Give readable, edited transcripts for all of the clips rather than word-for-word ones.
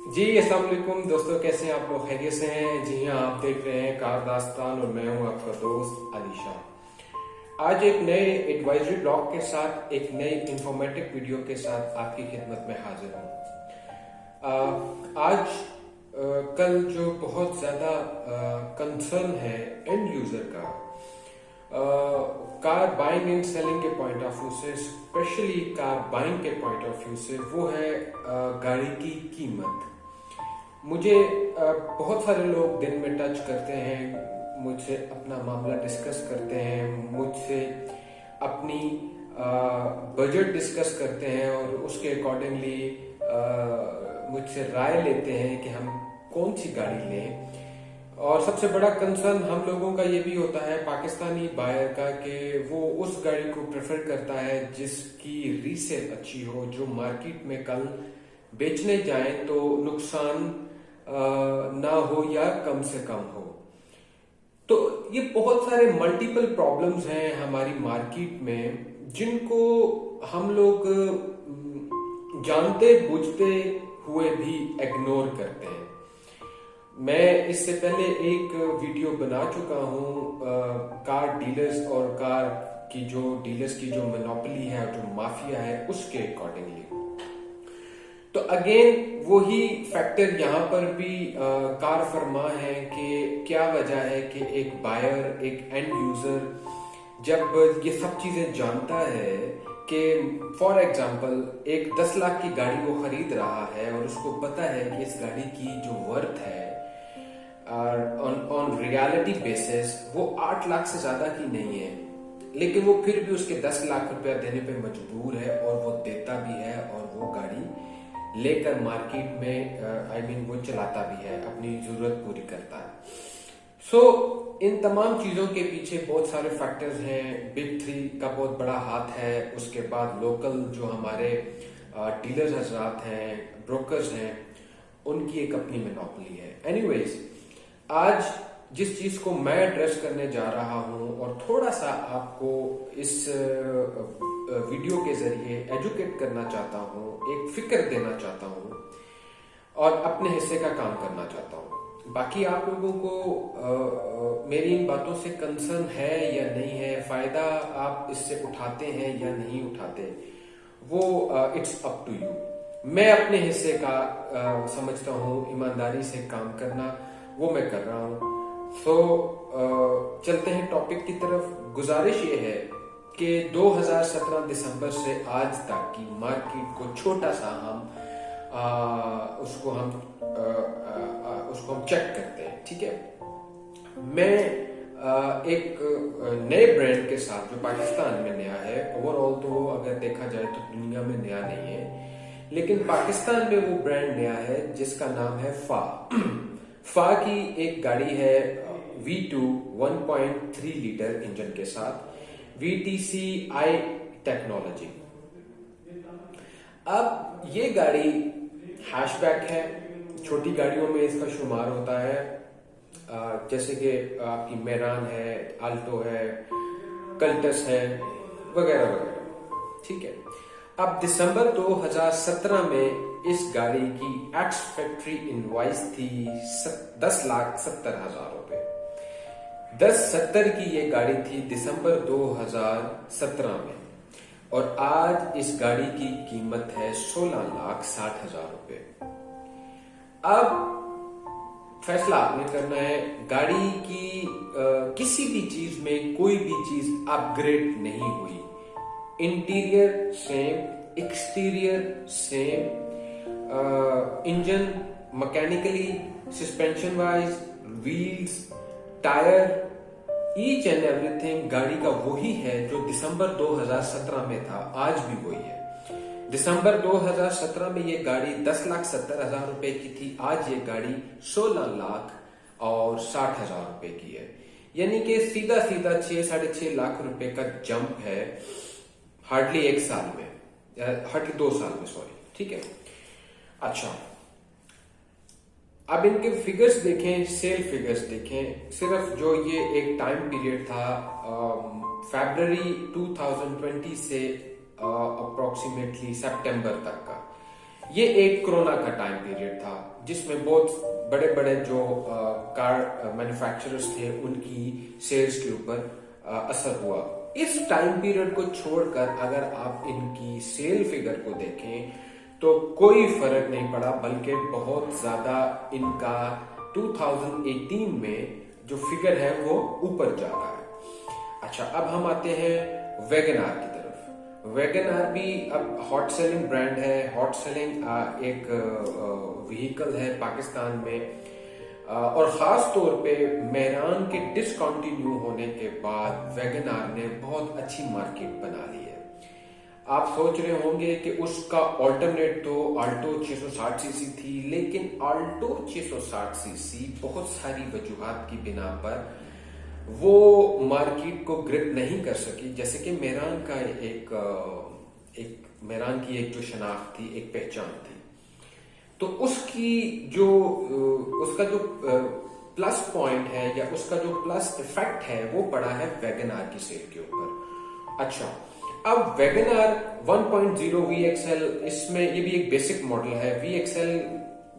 जी अस्सलाम वालेकुम दोस्तों, कैसे हैं आप लोग? खैरियत से हैं? जी हाँ, आप देख रहे हैं कार दास्तान और मैं हूं आपका दोस्त अलीशा। आज एक नए एडवाइजरी ब्लॉग के साथ, एक नई इंफॉर्मेटिव वीडियो के साथ आपकी खिदमत में हाजिर हूं। आज कल जो बहुत ज्यादा कंसर्न है एंड यूजर का, कार बाइंग एंड सेलिंग के पॉइंट ऑफ व्यू से, स्पेशली कार बाइंग के पॉइंट ऑफ व्यू से, वो है गाड़ी की कीमत। मुझे बहुत सारे लोग दिन में टच करते हैं, मुझसे अपना मामला डिस्कस करते हैं, मुझसे अपनी बजट डिस्कस करते हैं और उसके अकॉर्डिंगली मुझसे राय लेते हैं कि हम कौन सी गाड़ी लें। और सबसे बड़ा कंसर्न हम लोगों का ये भी होता है, पाकिस्तानी बायर का, कि वो उस गाड़ी को प्रेफर करता है जिसकी रीसेल अच्छी हो, जो मार्केट में कल बेचने जाए तो नुकसान ना हो या कम से कम हो। तो ये बहुत सारे मल्टीपल प्रॉब्लम्स हैं हमारी मार्केट में, जिनको हम लोग जानते बुझते हुए भी इग्नोर करते हैं। मैं इससे पहले एक वीडियो बना चुका हूं कार डीलर्स और कार की जो डीलर्स की जो मोनोपोली है, जो माफिया है, उसके अकॉर्डिंगली। तो अगेन वही फैक्टर यहाँ पर भी कार फरमा है कि क्या वजह है कि एक बायर, एक एंड यूजर जब ये सब चीजें जानता है कि फॉर एग्जांपल एक 10 लाख की गाड़ी वो खरीद रहा है और उसको पता है कि इस गाड़ी की जो वर्थ है ऑन रियलिटी बेसिस वो 8 लाख से ज्यादा की नहीं है, लेकिन वो फिर भी उसके 10 लाख रुपया देने पे मजबूर है और वो देता भी है और वो गाड़ी लेकर मार्केट में वो चलाता भी है, अपनी जरूरत पूरी करता है। सो इन तमाम चीजों के पीछे बहुत सारे फैक्टर्स हैं। बिग 3 का बहुत बड़ा हाथ है, उसके बाद लोकल जो हमारे डीलर्स हजरात हैं, ब्रोकर्स हैं, उनकी एक अपनी मोनोपोली है। एनीवेज, आज जिस चीज को मैं एड्रेस करने जा रहा हूं और थोड़ा सा आपको इस वीडियो के जरिए एजुकेट करना चाहता हूं, एक फिक्र देना चाहता हूं और अपने हिस्से का काम करना चाहता हूं। बाकी आप लोगों को मेरी इन बातों से कंसर्न है या नहीं है, फायदा आप इससे उठाते हैं या नहीं उठाते, वो इट्स अप टू यू। मैं अपने हिस्से का समझता हूं ईमानदारी से काम करना, वो मैं कर रहा हूं। सो चलते हैं टॉपिक की तरफ। गुजारिश ये है कि 2017 दिसंबर से आज तक की मार्केट को छोटा सा उसको हम चेक करते हैं, ठीक है। मैं एक नए ब्रांड के साथ, जो पाकिस्तान में नया है, ओवरऑल तो अगर देखा जाए तो दुनिया में नया नहीं है, लेकिन पाकिस्तान में वो ब्रांड नया है जिसका नाम है फा। फा की एक गाड़ी है V2 1.3 लीटर इंजन के साथ, VTCI टेक्नोलॉजी। अब ये गाड़ी हैशबैक है, छोटी गाड़ियों में इसका शुमार होता है, जैसे कि आपकी मेरान है, आल्टो है, कल्टस है, वगैरह वगैरह, ठीक है। अब दिसंबर 2017 में इस गाड़ी की एक्स फैक्ट्री इनवॉइस थी 10,70,000 रुपए। 10,70 की ये गाड़ी थी दिसंबर 2017 में, और आज इस गाड़ी की कीमत है 16,60,000 रुपए। अब फैसला आपने करना है। गाड़ी की किसी भी चीज में कोई भी चीज अपग्रेड नहीं हुई, interior same, exterior same, engine mechanically, suspension wise, wheels, tyre, each and everything गाड़ी का वही है जो दिसंबर 2017 में था, आज भी वही है। दिसंबर 2017 में ये गाड़ी 10,70,000 रुपए की थी, आज ये गाड़ी 16,60,000 रुपए की है। यानी कि सीधा सीधा 6-6.5 लाख रुपए का जंप है, हार्डली 1 साल में, हार्डली 2 साल में, सॉरी, ठीक है। अच्छा, अब इनके फिगर्स देखें, सेल फिगर्स देखें। सिर्फ जो ये एक टाइम पीरियड था फरवरी 2020 से अप्रोक्सीमेटली सितंबर तक का, ये एक कोरोना का टाइम पीरियड था जिसमें बहुत बड़े बड़े जो कार मैन्युफैक्चरर्स थे उनकी सेल्स के ऊपर असर हुआ। इस टाइम पीरियड को छोड़कर अगर आप इनकी सेल फिगर को देखें तो कोई फर्क नहीं पड़ा, बल्कि बहुत ज्यादा इनका 2018 में जो फिगर है वो ऊपर जा रहा है। अच्छा, अब हम आते हैं वैगन आर की तरफ। वैगन आर भी अब हॉट सेलिंग ब्रांड है, हॉट सेलिंग एक व्हीकल है पाकिस्तान में, और खास तौर पे मेहरान के डिसकंटिन्यू होने के बाद वैगन आर ने बहुत अच्छी मार्केट बना ली है। आप सोच रहे होंगे कि उसका ऑल्टरनेट तो आल्टो 660 सीसी थी, लेकिन आल्टो 660 सीसी बहुत सारी वजूहात की बिना पर वो मार्केट को ग्रिप नहीं कर सकी। जैसे कि मेहरान का एक मेहरान की एक जो शनाख्त थी, एक पहचान थी, तो उसका जो प्लस पॉइंट है या उसका जो प्लस इफेक्ट है वो पड़ा है वैगन आर की सेल के ऊपर। अच्छा, अब वैगन आर 1.0 VXL, इसमें ये भी एक बेसिक मॉडल है। VXL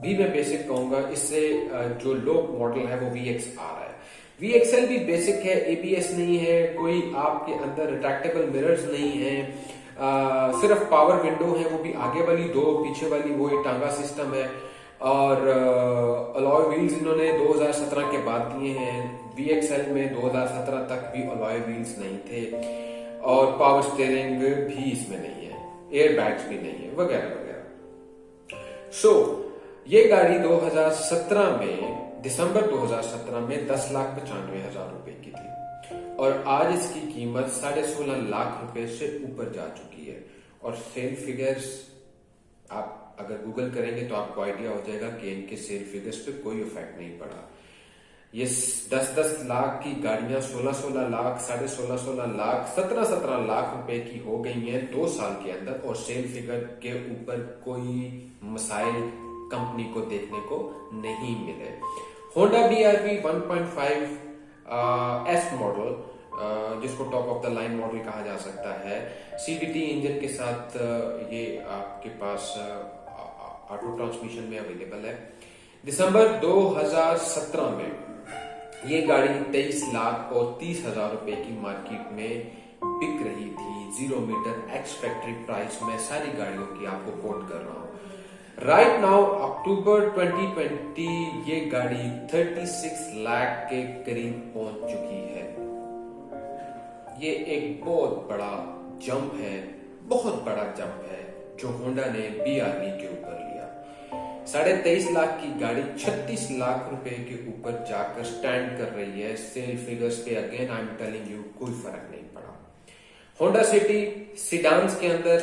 भी मैं बेसिक कहूंगा, इससे जो लो मॉडल है वो VXR है। VXL भी बेसिक है, ABS नहीं है, कोई आपके अंदर रिट्रैक्टेबल मिरर्स नहीं है, सिर्फ पावर विंडो है, वो भी आगे वाली दो, पीछे वाली वो एक टांगा सिस्टम है, और अलॉय व्हील्स इन्होंने 2017 के बाद दिए हैं। VXL में 2017 तक भी अलॉय व्हील्स नहीं थे, और पावर स्टीयरिंग भी इसमें नहीं है, एयर बैग्स भी नहीं है, वगैरह वगैरह। सो ये गाड़ी 2017 में, दिसंबर 2017 में 10,95,000 रुपए की थी, और आज इसकी कीमत 16.5 लाख रुपए से ऊपर जा चुकी है। और सेल फिगर्स आप अगर गूगल करेंगे तो आपको आइडिया हो जाएगा कि इनके सेल फिगर्स पे कोई इफेक्ट नहीं पड़ा। ये 10-10 लाख की गाड़ियां 16-16 लाख, 16.5 लाख, 17-17 लाख रुपए की हो गई हैं 2 साल के अंदर, और सेल फिगर के ऊपर कोई मसाइल कंपनी को देखने को नहीं मिले। होंडा BRV 1.5 एस मॉडल, जिसको top of the line model कहा जा सकता है, CVT इंजन के साथ ये आपके पास ऑटो ट्रांसमिशन में अवेलेबल है। दिसंबर 2017 में ये गाड़ी 23 लाख और 30,000 रुपए की मार्केट में बिक रही थी। 0 मीटर एक्स फैक्ट्री प्राइस में सारी गाड़ियों की आपको कोट कर रहा हूं। राइट नाउ अक्टूबर 2020 ये गाड़ी 36 लाख के करीब पहुंच चुकी है। ये एक बहुत बड़ा जंप है, बहुत बड़ा जंप है जो होंडा ने BRV के ऊपर लिया। 23.5 लाख की गाड़ी 36 लाख रुपए के ऊपर जाकर स्टैंड कर रही है। सेल फिगर्स पे again I am telling you कोई फर्क नहीं पड़ा। होंडा सिटी सिडान्स के अंदर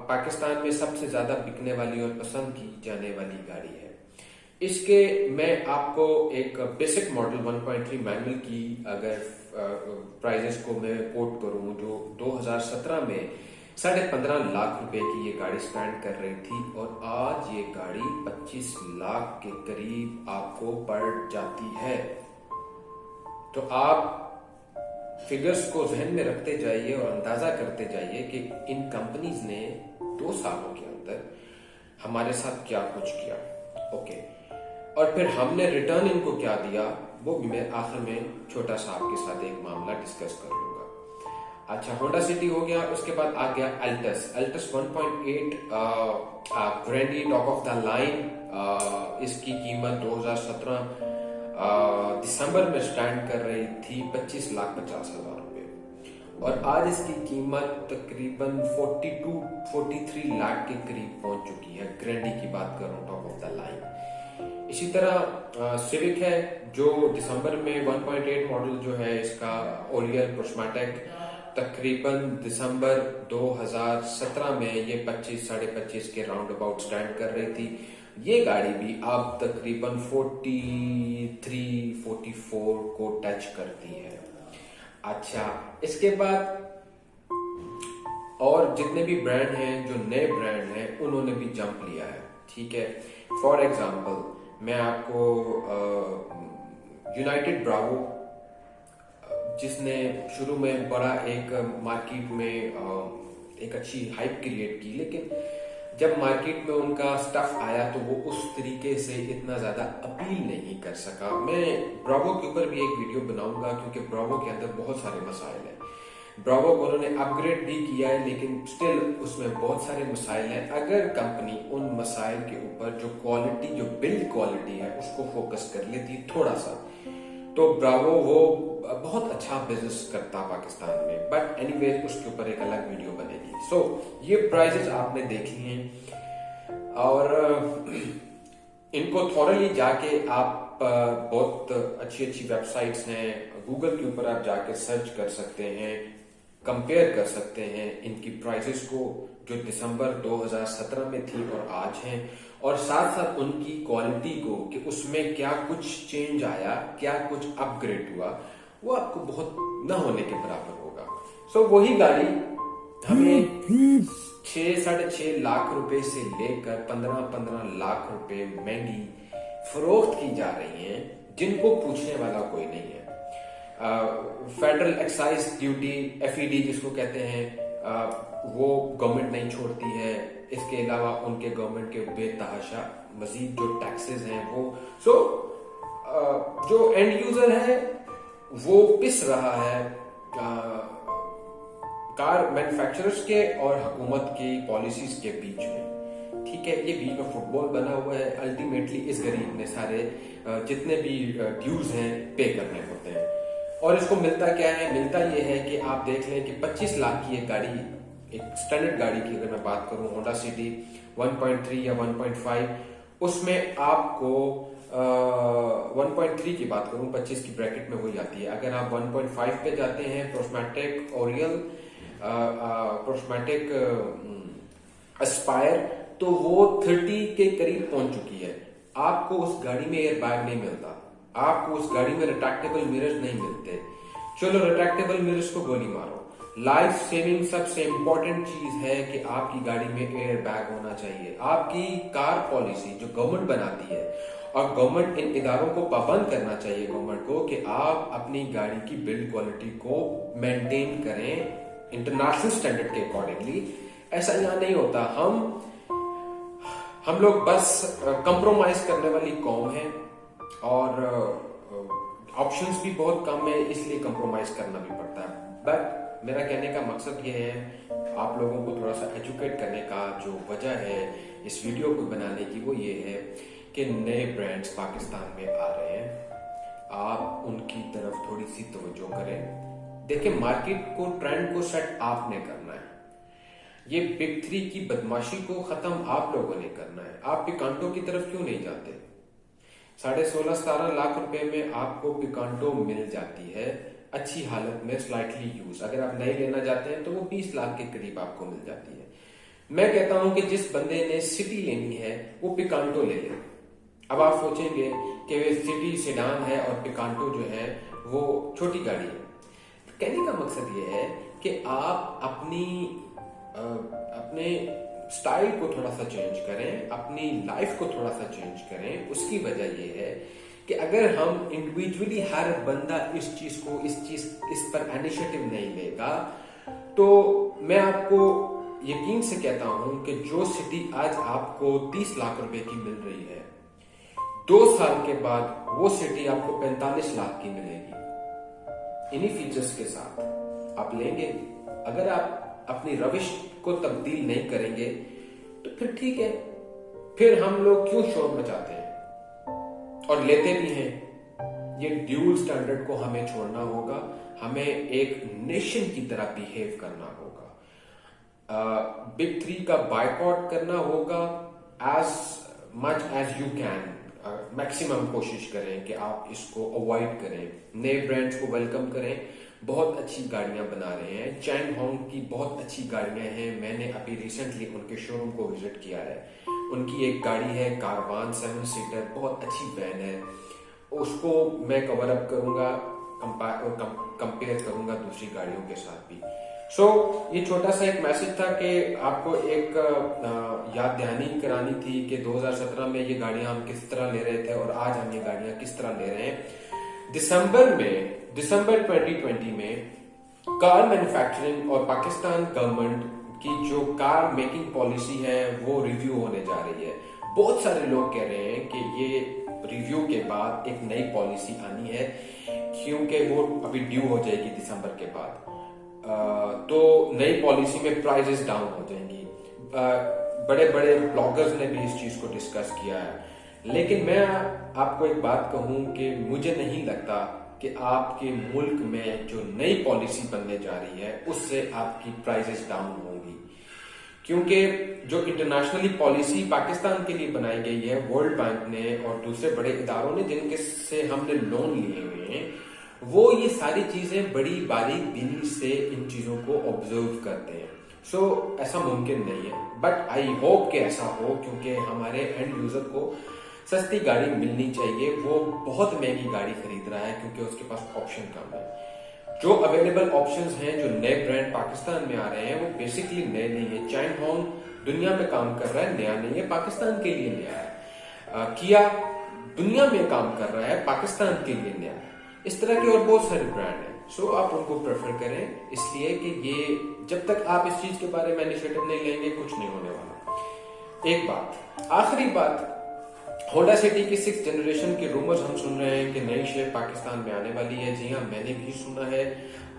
पाकिस्तान में सबसे ज्यादा बिकने वाली और पसंद की जाने वाली गाड़ी है। इसके मैं आपको एक बेसिक मॉडल 1.3 मैनुअल की अगर प्राइजेस को मैं कोट करूं, जो 2017 में 15.5 लाख रुपए की ये गाड़ी स्टैंड कर रही थी, और आज ये गाड़ी 25 लाख के करीब आपको पड़ जाती है। तो आप फिगर्स को जहन में रखते जाइए और अंदाजा करते जाइए कि इन कंपनीज ने 2 सालों के अंदर हमारे साथ क्या कुछ किया। ओके, और फिर हमने रिटर्न इनको क्या दिया, वो भी मैं आखिर में छोटा सा आपके साथ एक मामला डिस्कस कर लूंगा। अच्छा, होंडा सिटी हो गया, उसके बाद आ गया Altis 1.8 Grande top of the line. इसकी कीमत 2017 दिसंबर में स्टैंड कर रही थी 25,50,000 रुपए, और आज इसकी कीमत तकरीबन 42-43 लाख के करीब पहुंच चुकी है। ग्रैंडी की बात करूं टॉप ऑफ द लाइन। इसी तरह सिविक है जो दिसंबर में 1.8 मॉडल जो है इसका ओरियल प्रोस्माटिक, तकरीबन दिसंबर 2017 में ये 25-25.5 के राउंड अबाउट स्टैंड कर रही थी। ये गाड़ी भी अब तकरीबन 43-44 को टच करती है। अच्छा, इसके बाद और जितने भी ब्रांड हैं, जो नए ब्रांड हैं, उन्होंने भी जंप लिया है। ठीक है, फॉर एग्जांपल मैं आपको यूनाइटेड ब्रावो, जिसने शुरू में बड़ा एक मार्केट में एक अच्छी हाइप क्रिएट की, लेकिन जब मार्केट में उनका स्टफ आया तो वो उस तरीके से इतना ज्यादा अपील नहीं कर सका। मैं ब्रावो के ऊपर भी एक वीडियो बनाऊंगा क्योंकि ब्रावो के अंदर बहुत सारे मसाइल हैं। ब्रावो को उन्होंने अपग्रेड भी किया है लेकिन स्टिल उसमें बहुत सारे मसाइल हैं। अगर कंपनी उन मसाइल के ऊपर जो क्वालिटी, जो बिल्ड क्वालिटी है उसको फोकस कर लेती थोड़ा सा, तो ब्रावो वो बहुत अच्छा बिजनेस करता पाकिस्तान में। बट एनीवे उसके ऊपर एक अलग वीडियो बनेगी। सो ये प्राइजेस आपने देख लिए हैं और इनको थॉरली जाके आप बहुत अच्छी अच्छी वेबसाइट्स हैं, गूगल के ऊपर आप जाके सर्च कर सकते हैं, कंपेयर कर सकते हैं इनकी प्राइसेस को जो दिसंबर 2017 में थी और आज हैं, और साथ साथ उनकी क्वालिटी को कि उसमें क्या कुछ चेंज आया, क्या कुछ अपग्रेड हुआ, वो आपको बहुत न होने के बराबर होगा। सो वही गाड़ी हमें 6-6.5 लाख रुपए से लेकर 15-15 लाख रुपए महंगी फरोख्त की जा रही हैं, जिनको पूछने वाला कोई नहीं है। फेडरल एक्साइज ड्यूटी, FED जिसको कहते हैं, वो गवर्नमेंट नहीं छोड़ती है। इसके अलावा उनके गवर्नमेंट के बेतहाशा मजीद जो टैक्सेस हैं वो जो एंड यूजर है वो पिस रहा है कार मैन्युफैक्चरर्स के और हुकूमत की पॉलिसीज के बीच में। ठीक है, ये बीच में फुटबॉल बना हुआ है। अल्टीमेटली इस गरीब ने सारे जितने भी ड्यूज हैं पे करने होते हैं, और इसको मिलता क्या है? मिलता ये है कि आप देख लें कि 25 लाख की एक गाड़ी, एक स्टैंडर्ड गाड़ी की अगर मैं बात करूं, होंडा सिटी 1.3 या 1.5, उसमें आपको 1.3 की बात करूं, 25 की ब्रैकेट में वही आती है। अगर आप 1.5 पे जाते हैं, प्रोस्मेटिक ओरियल, प्रोस्मेटिक एस्पायर, तो वो 30 के करीब पहुंच चुकी है। आपको उस गाड़ी में एयर बैग नहीं मिलता, आपको उस गाड़ी में रिट्रैक्टेबल मिरर्स नहीं मिलते। चलो रिट्रैक्टेबल मिरर्स को गोली मारो। लाइफ सेविंग सबसे इंपॉर्टेंट चीज है कि आपकी गाड़ी में एयर बैग होना चाहिए। आपकी कार पॉलिसी जो गवर्नमेंट बनाती है, और गवर्नमेंट इन इदारों को पाबंद करना चाहिए गवर्नमेंट को कि आप अपनी गाड़ी की बिल्ड क्वालिटी को मेंटेन करें इंटरनेशनल स्टैंडर्ड के अकॉर्डिंगली। ऐसा यहां नहीं होता। हम लोग बस कंप्रोमाइज करने वाली कौम है और ऑप्शंस भी बहुत कम है, इसलिए कंप्रोमाइज करना भी पड़ता है। बट मेरा कहने का मकसद ये है, आप लोगों को थोड़ा सा एजुकेट करने का जो वजह है इस वीडियो को बनाने की, वो ये है कि नए ब्रांड्स पाकिस्तान में आ रहे हैं, आप उनकी तरफ थोड़ी सी तवज्जो करें। देखिए, मार्केट को, ट्रेंड को सेट आपने करना है। ये बिग 3 की बदमाशी को खत्म आप लोगों ने करना है। आप पिकांटो की तरफ क्यों नहीं जाते? 16.5-17 लाख रुपए में आपको पिकांटो मिल जाती है अच्छी हालत में, स्लाइटली यूज। अगर आप नई लेना चाहते हैं तो वो 20 लाख के करीब आपको मिल जाती है। मैं कहता हूं कि जिस बंदे ने सिटी लेनी है वो पिकांटो ले ले। अब आप सोचेंगे कि वे सिटी सेडान है और पिकांटो जो है वो छोटी गाड़ी है। कहने का मकसद ये है कि आप अपने स्टाइल को थोड़ा सा चेंज करें, अपनी लाइफ को थोड़ा सा चेंज करें। उसकी वजह यह है कि अगर हम इंडिविजुअली हर बंदा इस पर इनिशिएटिव नहीं लेगा, तो मैं आपको यकीन से कहता हूं कि जो सिटी आज आपको 30 लाख रुपए की मिल रही है, 2 साल के बाद वो सिटी आपको 45 लाख की मिलेगी। इन्हीं फीचर्स के साथ आप लेंगे। अगर आप अपनी रविश को तब्दील नहीं करेंगे तो फिर ठीक है, फिर हम लोग क्यों शोर मचाते हैं और लेते भी हैं। ये ड्यूल स्टैंडर्ड को हमें छोड़ना होगा, हमें एक नेशन की तरह बिहेव करना होगा। बिग 3 का बायकॉट करना होगा as much as you can. Maximum कोशिश करें कि आप इसको अवॉइड करें। नए ब्रांड्स को वेलकम करें। बहुत अच्छी गाड़ियां बना रहे हैं। चैंग होंग की बहुत अच्छी गाड़ियां हैं। मैंने अभी रिसेंटली उनके शोरूम को विजिट किया है। उनकी एक गाड़ी है कारवान 7 सीटर, बहुत अच्छी वैन है। उसको मैं कवर अप करूंगा, कंपेयर करूंगा दूसरी गाड़ियों के साथ भी। ये छोटा सा एक मैसेज था कि आपको एक याद दहानी करानी थी कि 2017 में ये गाड़ियां हम किस तरह ले रहे थे और आज हम ये गाड़ियां किस तरह ले रहे हैं। दिसंबर 2020 में कार मैन्युफैक्चरिंग और पाकिस्तान गवर्नमेंट की जो कार मेकिंग पॉलिसी है वो रिव्यू होने जा रही है। बहुत सारे लोग कह रहे हैं कि ये रिव्यू के बाद एक नई पॉलिसी आनी है, क्योंकि वो अभी ड्यू हो जाएगी दिसंबर के बाद। तो नई पॉलिसी में प्राइसेस डाउन हो जाएंगी। बड़े बड़े ब्लॉगर्स ने भी इस चीज को डिस्कस किया है। लेकिन मैं आपको एक बात कहूं कि मुझे नहीं लगता कि आपके मुल्क में जो नई पॉलिसी बनने जा रही है उससे आपकी प्राइसेस डाउन होंगी, क्योंकि जो इंटरनेशनली पॉलिसी पाकिस्तान के लिए बनाई गई है वर्ल्ड बैंक ने और दूसरे बड़े इदारों ने जिनके से हमने लोन लिए हुए हैं, वो ये सारी चीजें बड़ी बारीक बीनी से इन चीजों को ऑब्जर्व करते हैं। सो ऐसा मुमकिन नहीं है, बट आई होप कि ऐसा हो, क्योंकि हमारे एंड यूजर को सस्ती गाड़ी मिलनी चाहिए। वो बहुत महंगी गाड़ी खरीद रहा है क्योंकि उसके पास ऑप्शन कम है। जो अवेलेबल ऑप्शंस हैं, जो नए ब्रांड पाकिस्तान में आ रहे हैं, वो बेसिकली नए नहीं है। चैन होंग दुनिया में काम कर रहा है, नया नहीं है, पाकिस्तान के लिए नया है। किया दुनिया में काम कर रहा है, पाकिस्तान के लिए नया है। इस तरह के और बहुत सारे ब्रांड हैं। सो आप उनको प्रेफर करें, इसलिए कि ये जब तक आप इस चीज के बारे में इनिशिएटिव नहीं लेंगे कुछ नहीं होने वाला। एक बात, आखिरी बात, होंडा सिटी की 6th जनरेशन के रूमर्स हम सुन रहे हैं कि नई शेप पाकिस्तान में आने वाली है। जी हाँ, मैंने भी सुना है,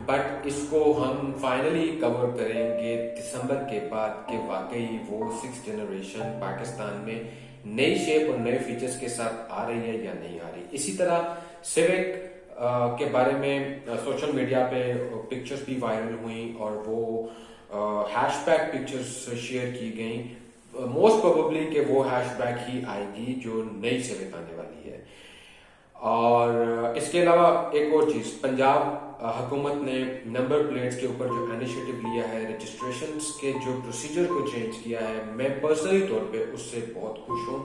बट इसको हम फाइनली कवर करेंगे दिसंबर के बाद कि वाकई वो 6th जनरेशन पाकिस्तान में नई शेप और नए फीचर्स के साथ आ रही है या नहीं आ रही। इसी तरह सिविक के बारे में सोशल मीडिया पे पिक्चर्स भी वायरल हुई और वो हैशटैग पिक्चर्स शेयर की गई। मोस्ट प्रोबेबली कि वो हैशटैग ही आएगी जो नई सिविक आने वाली है। और इसके अलावा एक और चीज, पंजाब हुकूमत ने नंबर प्लेट्स के ऊपर जो इनिशिएटिव लिया है, रजिस्ट्रेशन के जो प्रोसीजर को चेंज किया है, मैं पर्सनली तौर पे उससे बहुत खुश हूँ।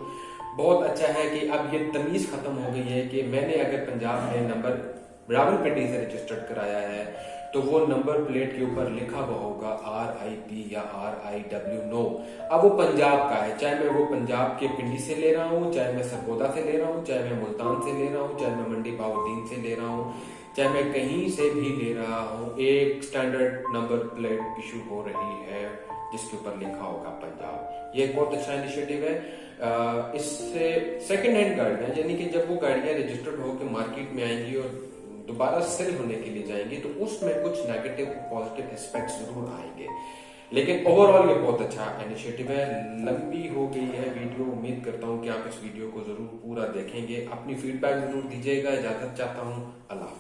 बहुत अच्छा है कि अब ये तमीज खत्म हो गई है कि मैंने अगर पंजाब में नंबर रावलपिंडी से रजिस्टर्ड कराया है तो वो नंबर प्लेट के ऊपर लिखा हुआ होगा RIP या RIW नो। अब वो पंजाब का है, चाहे मैं वो पंजाब के पिंडी से ले रहा हूँ, चाहे मैं सरगोदा से ले रहा हूँ, चाहे मैं मुल्तान से ले रहा हूँ, चाहे मैं मंडी बाउद्दीन से ले रहा हूँ, चाहे मैं कहीं से भी ले रहा हूँ, एक स्टैंडर्ड नंबर प्लेट इशू हो रही है जिसके ऊपर लिखा होगा पंजाब। ये एक बहुत अच्छा इनिशिएटिव है। इससे सेकंड हैंड गाड़ियां, यानी कि जब वो गाड़ियां रजिस्टर्ड होकर मार्केट में आएंगी और दोबारा सेल होने के लिए जाएंगी तो उसमें कुछ नेगेटिव पॉजिटिव एस्पेक्ट्स जरूर आएंगे, लेकिन ओवरऑल ये बहुत अच्छा इनिशिएटिव है। लंबी हो गई है वीडियो, उम्मीद करता हूँ कि आप इस वीडियो को जरूर पूरा देखेंगे। अपनी फीडबैक जरूर दीजिएगा। इजाजत चाहता हूँ। अल्लाह।